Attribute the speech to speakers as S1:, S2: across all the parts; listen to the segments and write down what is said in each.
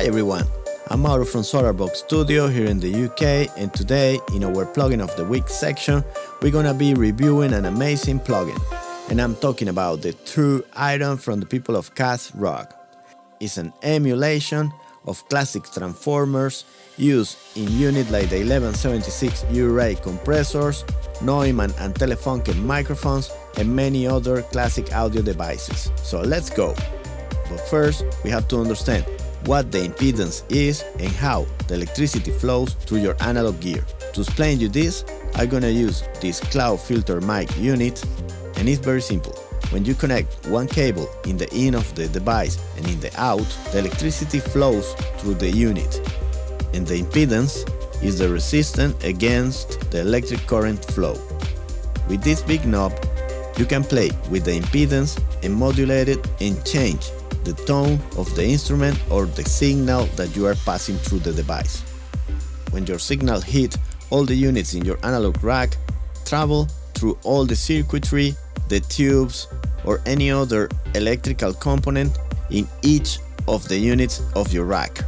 S1: Hi everyone, I'm Mauro from Vox Studio here in the UK, and today in our plugin of the week section we're gonna be reviewing an amazing plugin, and I'm talking about the True Iron from the people of Kazrog. It's an emulation of classic transformers used in units like the 1176 U-Ray compressors, Neumann and Telefunken microphones, and many other classic audio devices. So let's go! But first, we have to understand what the impedance is and how the electricity flows through your analog gear. To explain you this, I'm gonna use this cloud filter mic unit, and it's very simple. When you connect one cable in the in of the device and in the out, the electricity flows through the unit, and the impedance is the resistance against the electric current flow. With this big knob, you can play with the impedance and modulate it and change the tone of the instrument or the signal that you are passing through the device. When your signal hits all the units in your analog rack, travel through all the circuitry, the tubes, or any other electrical component in each of the units of your rack.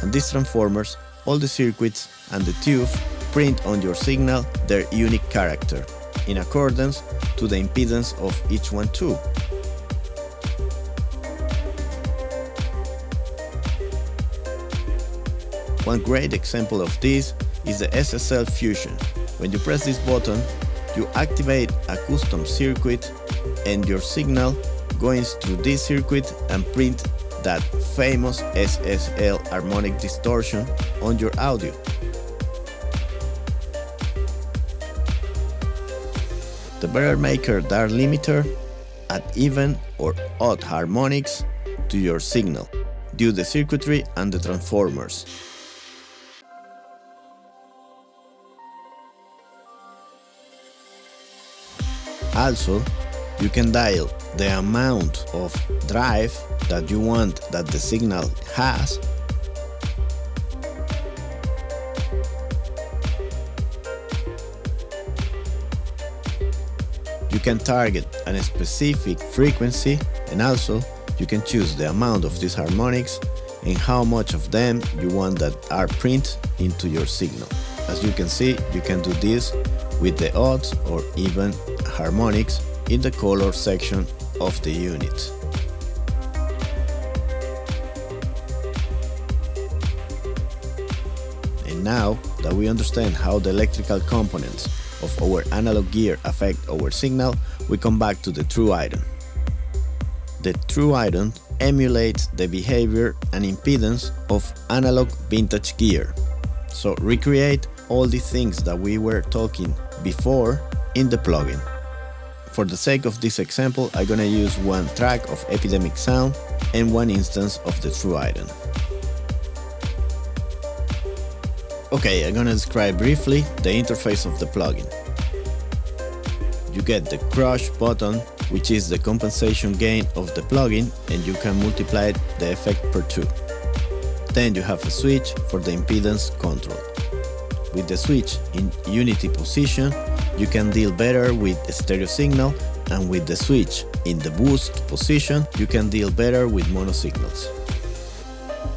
S1: And these transformers, all the circuits and the tubes print on your signal their unique character, in accordance to the impedance of each one too. One great example of this is the SSL Fusion. When you press this button, you activate a custom circuit and your signal goes through this circuit and print that famous SSL harmonic distortion on your audio. The better maker dark limiter add even or odd harmonics to your signal due to the circuitry and the transformers. Also, you can dial the amount of drive that you want that the signal has. You can target a specific frequency, and also you can choose the amount of these harmonics and how much of them you want that are print into your signal. As you can see, you can do this with the odds or even harmonics in the color section of the unit. And now that we understand how the electrical components of our analog gear affect our signal, we come back to the True Iron. The True Iron emulates the behavior and impedance of analog vintage gear. So recreate all the things that we were talking before in the plugin. For the sake of this example, I'm gonna use one track of Epidemic Sound and one instance of the True Iron. Okay, I'm gonna describe briefly the interface of the plugin. You get the crush button, which is the compensation gain of the plugin, and you can multiply the effect per 2. Then you have a switch for the impedance control. With the switch in unity position, you can deal better with a stereo signal, and with the switch in the boost position, you can deal better with mono signals.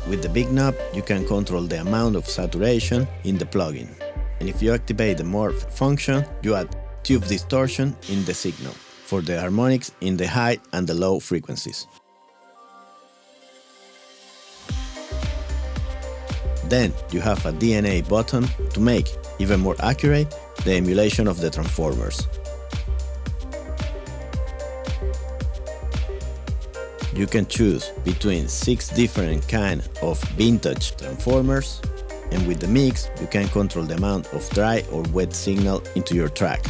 S1: With the big knob, you can control the amount of saturation in the plugin. And if you activate the morph function, you add tube distortion in the signal for the harmonics in the high and the low frequencies. Then you have a DNA button to make even more accurate the emulation of the transformers. You can choose between 6 different kinds of vintage transformers, and with the mix you can control the amount of dry or wet signal into your track.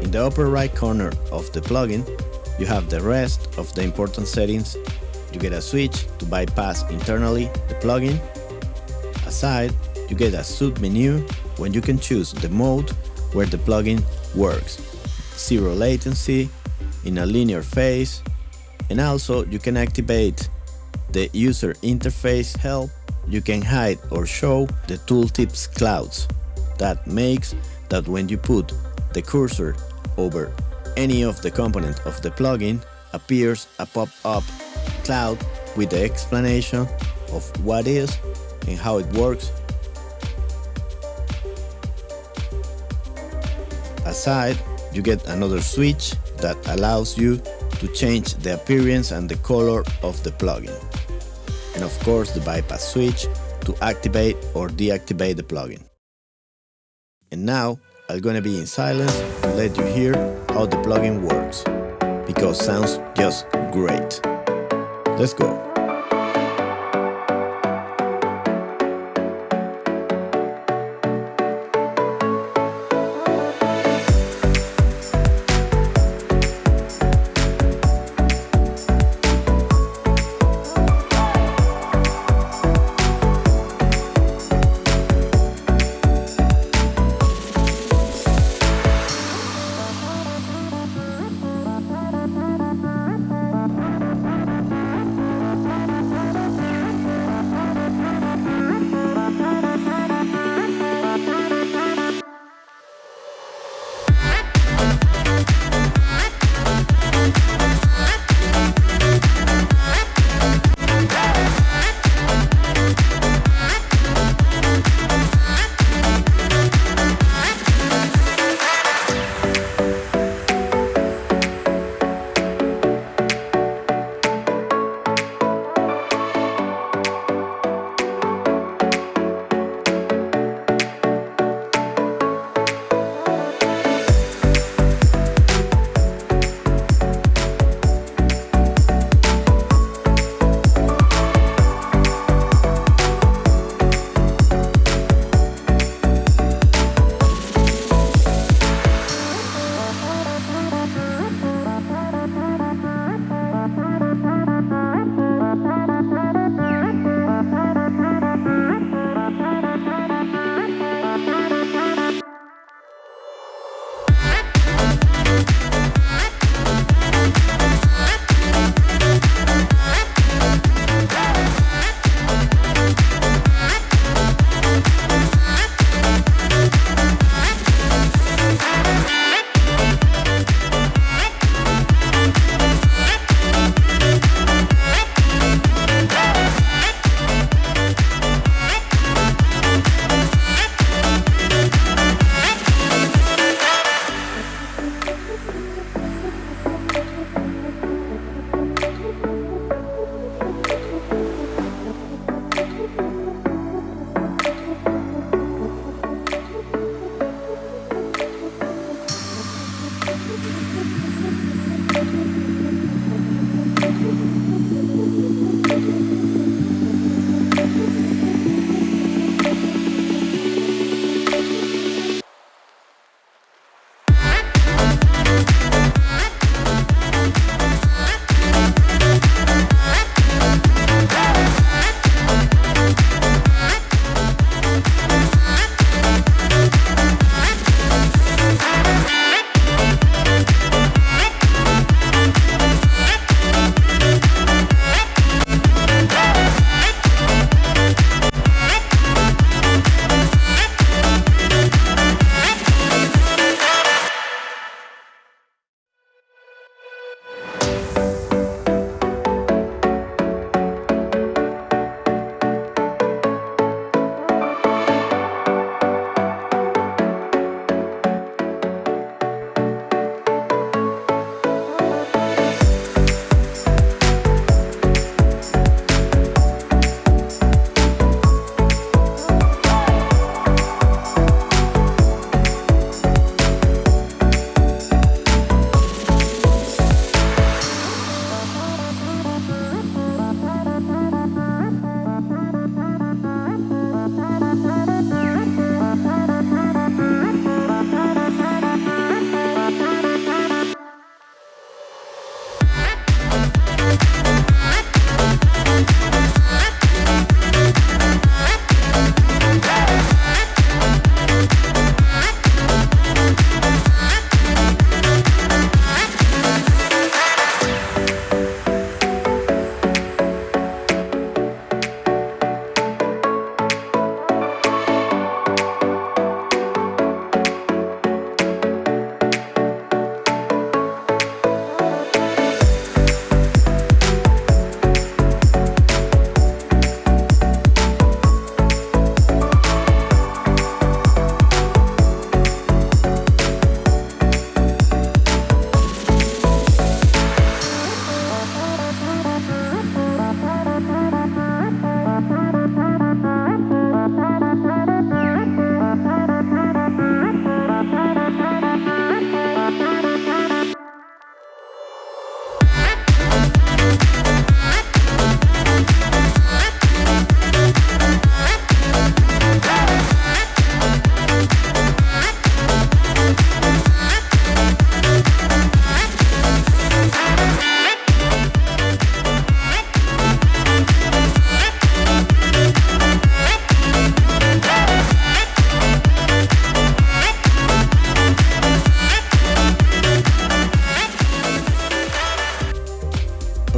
S1: In the upper right corner of the plugin, you have the rest of the important settings. You get a switch to bypass internally the plugin. Aside, you get a sub-menu when you can choose the mode where the plugin works, 0 latency, in a linear phase, and also you can activate the user interface help. You can hide or show the tooltips clouds. That makes that when you put the cursor over any of the components of the plugin, appears a pop-up cloud with the explanation of what is and how it works. Aside, you get another switch that allows you to change the appearance and the color of the plugin. And of course the bypass switch to activate or deactivate the plugin. And now I'm gonna be in silence to let you hear how the plugin works, because it sounds just great. Let's go.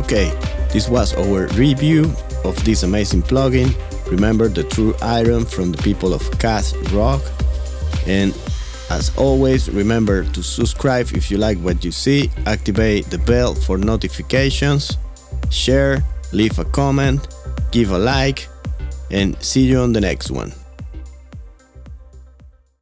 S1: Okay, this was our review of this amazing plugin. Remember, the true iron from the people of Kazrog. And as always, remember to subscribe if you like what you see, activate the bell for notifications, share, leave a comment, give a like, and see you on the next one.